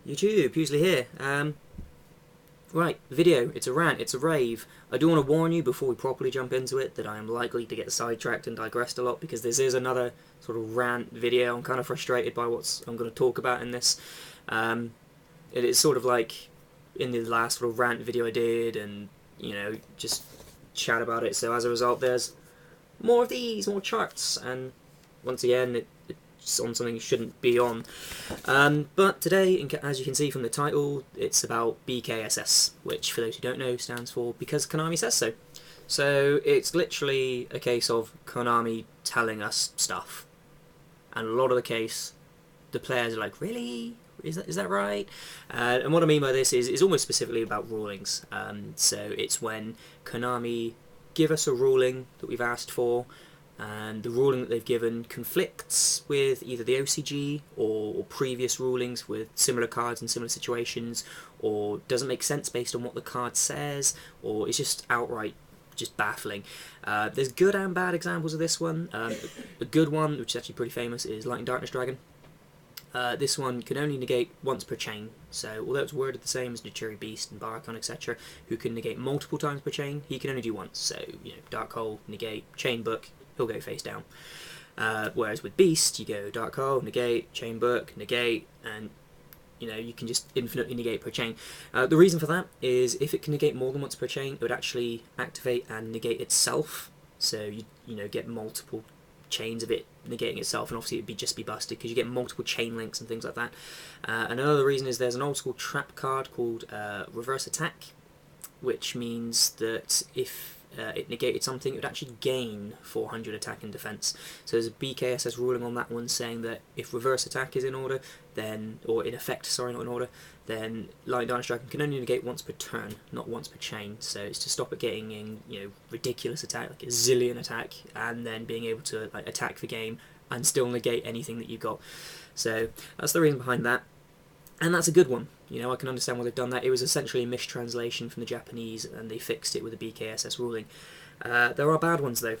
YouTube, Pewsily here. Right, video, it's a rant, it's a rave. I do want to warn you before we properly jump into it that I am likely to get sidetracked and digressed a lot because this is another sort of rant video. I'm kind of frustrated by what I'm going to talk about in this. It is sort of like in the last sort of rant video I did and, you know, just chat about it. So as a result, there's more of these, more charts, and once again, it's on something you shouldn't be on. But today, as you can see from the title, it's about BKSS, which, for those who don't know, stands for Because Konami Says So. So it's literally a case of Konami telling us stuff. And a lot of the case, the players are like, really? Is that right? And what I mean by this is almost specifically about rulings. So it's when Konami give us a ruling that we've asked for, and the ruling that they've given conflicts with either the OCG or previous rulings with similar cards in similar situations, or doesn't make sense based on what the card says, or it's just outright just baffling. There's good and bad examples of this one. A good one, which is actually pretty famous, is Lightning Darkness Dragon. This one can only negate once per chain, so although it's worded the same as the Cherry Beast and Baracon, etc., who can negate multiple times per chain, he can only do once. So, you know, Dark Hole, negate, Chain Book, he'll go face down. Whereas with Beast, you go Dark Hole, negate, Chain Book, negate, and you know, you can just infinitely negate per chain. The reason for that is if it can negate more than once per chain, it would actually activate and negate itself. So you know, get multiple chains of it negating itself, and obviously it'd just be busted because you get multiple chain links and things like that. Another reason is there's an old school trap card called Reverse Attack, which means that if it negated something, it would actually gain 400 attack and defense. So there's a BKSS ruling on that one saying that if reverse attack is in order, then, or in effect, sorry, not in order, then Lightning Darkness Dragon can only negate once per turn, not once per chain. So it's to stop it getting in, you know, ridiculous attack, like a zillion attack, and then being able to like attack the game and still negate anything that you've got. So that's the reason behind that. And that's a good one. You know, I can understand why they've done that. It was essentially a mistranslation from the Japanese, and they fixed it with a BKSS ruling. There are bad ones, though.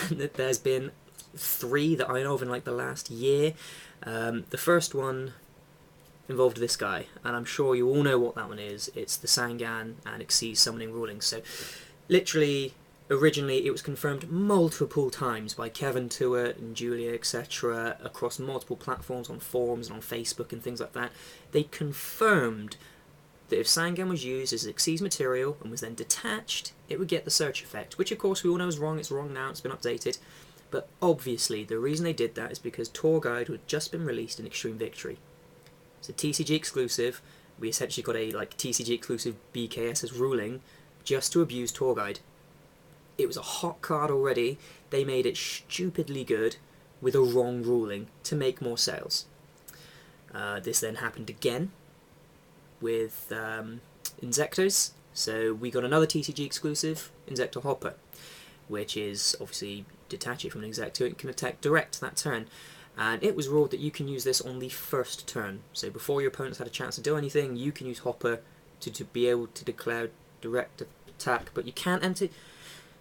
There's been 3 that I know of in, like, the last year. The first one involved this guy, and I'm sure you all know what that one is. It's the Sangan and Exceed Summoning ruling. So, literally, originally, it was confirmed multiple times by Kevin Tewart and Julia, etc., across multiple platforms on forums and on Facebook and things like that. They confirmed that if Sangan was used as Xyz material and was then detached, it would get the search effect, which of course we all know is wrong. It's wrong now, it's been updated. But obviously, the reason they did that is because Tour Guide had just been released in Extreme Victory. It's a TCG exclusive. We essentially got a TCG exclusive BKSS ruling just to abuse Tour Guide. It was a hot card already. They made it stupidly good with a wrong ruling to make more sales. This then happened again with Insectors. So we got another TCG exclusive, Insector Hopper, which is obviously detach it from an Insector. It can attack direct that turn. And it was ruled that you can use this on the first turn. So before your opponents had a chance to do anything, you can use Hopper to be able to declare direct attack, but you can't enter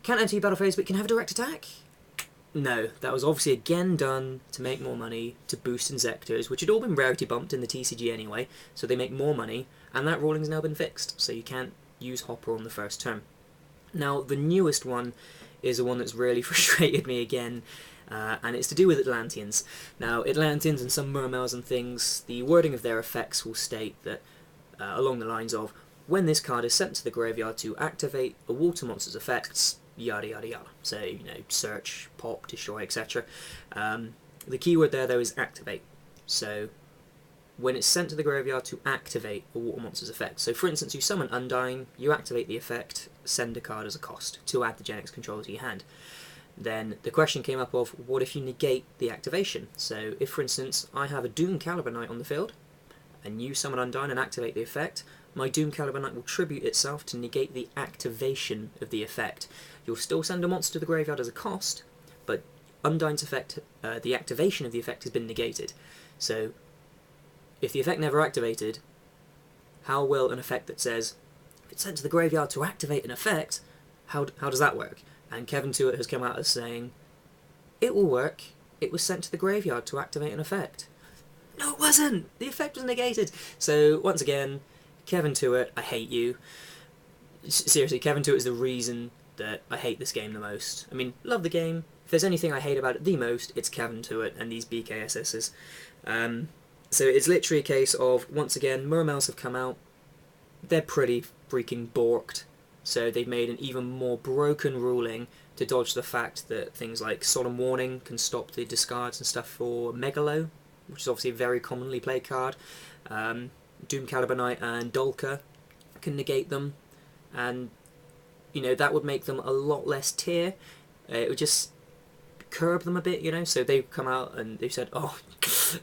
your battle phase, but you can have a direct attack? No, that was obviously again done to make more money, to boost Insectors, which had all been rarity bumped in the TCG anyway, so they make more money, and that ruling's now been fixed, so you can't use Hopper on the first turn. Now, the newest one is the one that's really frustrated me again, and it's to do with Atlanteans. Now, Atlanteans and some Mermails and things, the wording of their effects will state that, along the lines of, when this card is sent to the graveyard to activate a water monster's effects, yada yada yada. So, you know, search, pop, destroy, etc. The keyword there, though, is activate. So, when it's sent to the graveyard to activate a water monster's effect. So, for instance, you summon Undying, you activate the effect, send a card as a cost to add the Gen X controller to your hand. Then the question came up of, what if you negate the activation? So, if, for instance, I have a Doom Caliber Knight on the field, and you summon Undying and activate the effect, my Doom Caliber Knight will tribute itself to negate the activation of the effect. You'll still send a monster to the graveyard as a cost, but Undying's effect, the activation of the effect has been negated. So, if the effect never activated, how will an effect that says, if it's sent to the graveyard to activate an effect, how does that work? And Kevin Tewart has come out as saying, it will work, it was sent to the graveyard to activate an effect. No, it wasn't! The effect was negated! So, once again, Kevin Tewart, I hate you. Seriously, Kevin Tewart is the reason that I hate this game the most. I mean, love the game. If there's anything I hate about it the most, it's Kevin Tewart and these BKSSs. So it's literally a case of, once again, Mermails have come out. They're pretty freaking borked. So they've made an even more broken ruling to dodge the fact that things like Solemn Warning can stop the discards and stuff for Megalo, which is obviously a very commonly played card. Doom Caliber Knight and Dolka can negate them, and you know that would make them a lot less tier. It would just curb them a bit, you know. So they've come out and they've said, "Oh,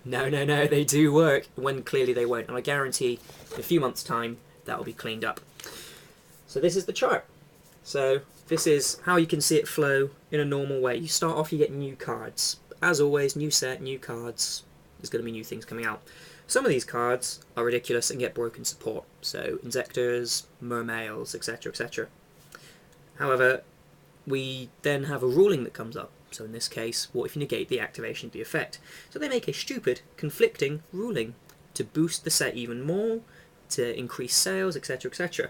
no, they do work," when clearly they won't. And I guarantee, in a few months' time, that will be cleaned up. So this is the chart. So this is how you can see it flow in a normal way. You start off, you get new cards. As always, new set, new cards. There's going to be new things coming out. Some of these cards are ridiculous and get broken support. So Insectors, Mermails, etc, etc. However, we then have a ruling that comes up. So in this case, what if you negate the activation of the effect? So they make a stupid, conflicting ruling to boost the set even more, to increase sales, etc, etc.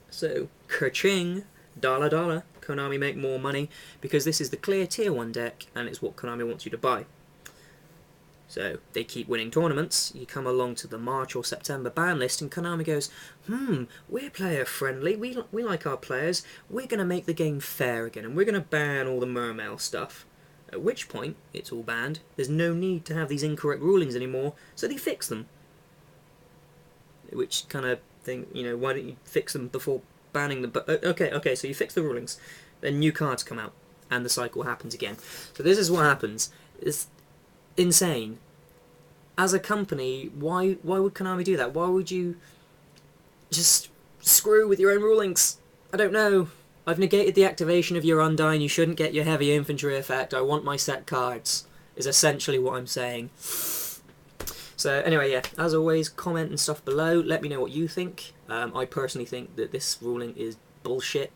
So, ka-ching, dollar dollar, Konami make more money, because this is the clear tier 1 deck, and it's what Konami wants you to buy. So, they keep winning tournaments, you come along to the March or September ban list, and Konami goes, we're player friendly, we like our players, we're going to make the game fair again, and we're going to ban all the Mermail stuff. At which point, it's all banned, there's no need to have these incorrect rulings anymore, so they fix them. Which kind of thing, you know, why don't you fix them before banning them? But okay, so you fix the rulings, then new cards come out, and the cycle happens again. So this is what happens. It's insane. As a company, why would Konami do that? Why would you just screw with your own rulings? I don't know. I've negated the activation of your Undyne, you shouldn't get your heavy infantry effect, I want my set cards, is essentially what I'm saying. So anyway, yeah, as always, comment and stuff below, let me know what you think. I personally think that this ruling is bullshit,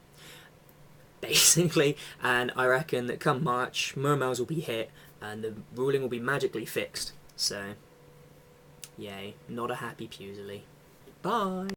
basically, and I reckon that come March, Mermails will be hit, and the ruling will be magically fixed. So, yay, not a happy Pewsily. Bye!